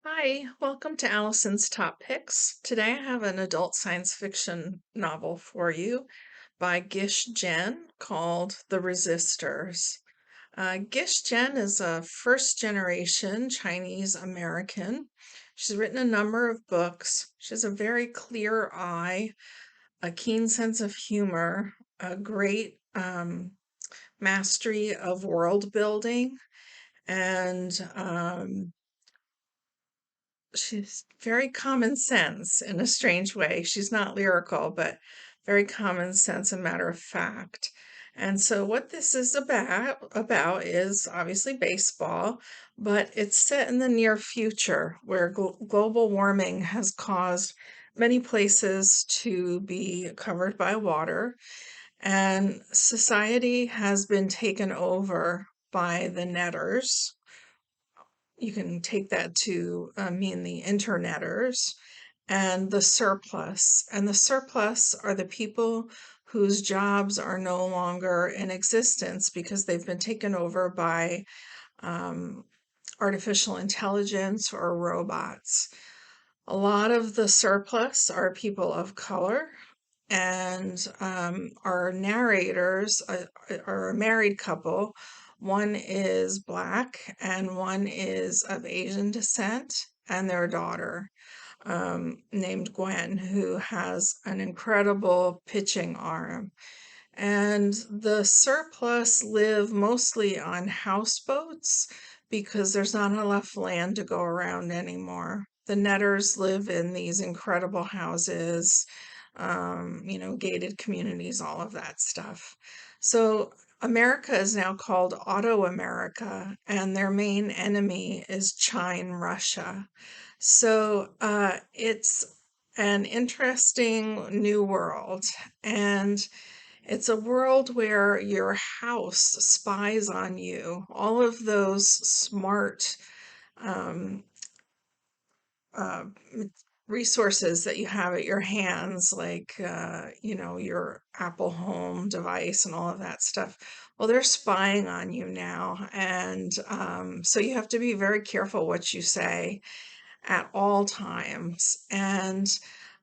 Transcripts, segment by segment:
Hi, welcome to Allison's Top Picks. Today I have an adult science fiction novel for you by Gish called The Resistors. Gish is a first generation Chinese American. She's written a number of books. She has a very clear eye, a keen sense of humor, a great mastery of world building, and she's very common sense in a strange way. She's not lyrical, but very common sense and matter of fact. And so what this is about is obviously baseball, but it's set in the near future where global warming has caused many places to be covered by water, and society has been taken over by the netters. You can take that to mean the interneters, and the surplus. And the surplus are the people whose jobs are no longer in existence because they've been taken over by um, artificial intelligence or robots. A lot of the surplus are people of color, and our narrators are a married couple. One is Black and one is of Asian descent, and their daughter, named Gwen, who has an incredible pitching arm. And the surplus live mostly on houseboats because there's not enough land to go around anymore. The netters live in these incredible houses, gated communities, all of that stuff. So America is now called Auto America, and their main enemy is China, Russia. So it's an interesting new world. And it's a world where your house spies on you. All of those smart um, uh, resources that you have at your hands, like, your Apple Home device and all of that stuff. Well, they're spying on you now. And so you have to be very careful what you say at all times. And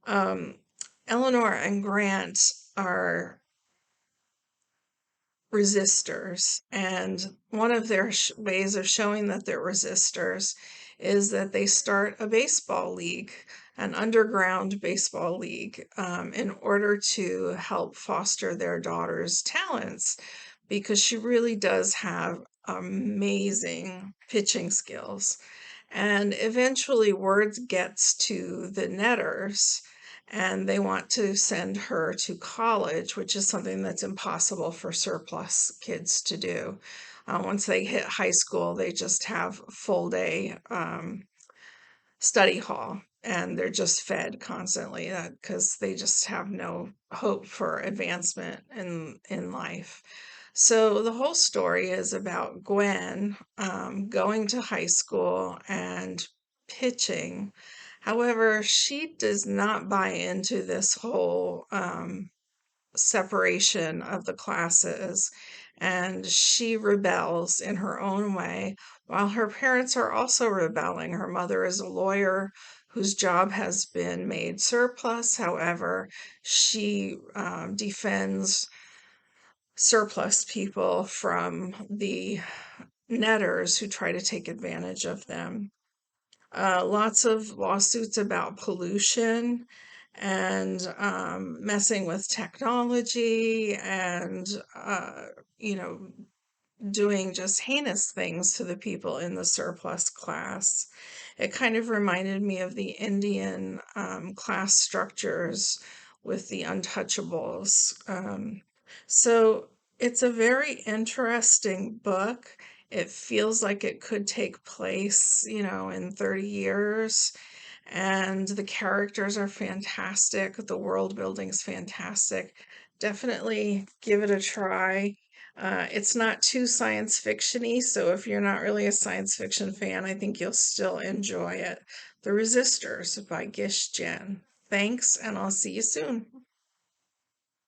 um, Eleanor and Grant are resistors. And one of their ways of showing that they're resistors is that they start a baseball league, an underground baseball league, in order to help foster their daughter's talents, because she really does have amazing pitching skills. And eventually, word gets to the netters, and they want to send her to college, which is something that's impossible for surplus kids to do. Once they hit high school, they just have full day study hall, and they're just fed constantly because they just have no hope for advancement in life. So the whole story is about Gwen going to high school and pitching. However, she does not buy into this whole separation of the classes, and she rebels in her own way while her parents are also rebelling. Her mother is a lawyer whose job has been made surplus. However, she defends surplus people from the netters who try to take advantage of them. Lots of lawsuits about pollution and messing with technology, and you know doing just heinous things to the people in the surplus class. It kind of reminded me of the Indian class structures with the untouchables. So it's a very interesting book. It feels like it could take place, in 30 years. And the characters are fantastic. The world building is fantastic. Definitely give it a try. It's not too science fiction-y, so if you're not really a science fiction fan, I think you'll still enjoy it. The Resistors by Gish. Thanks, and I'll see you soon.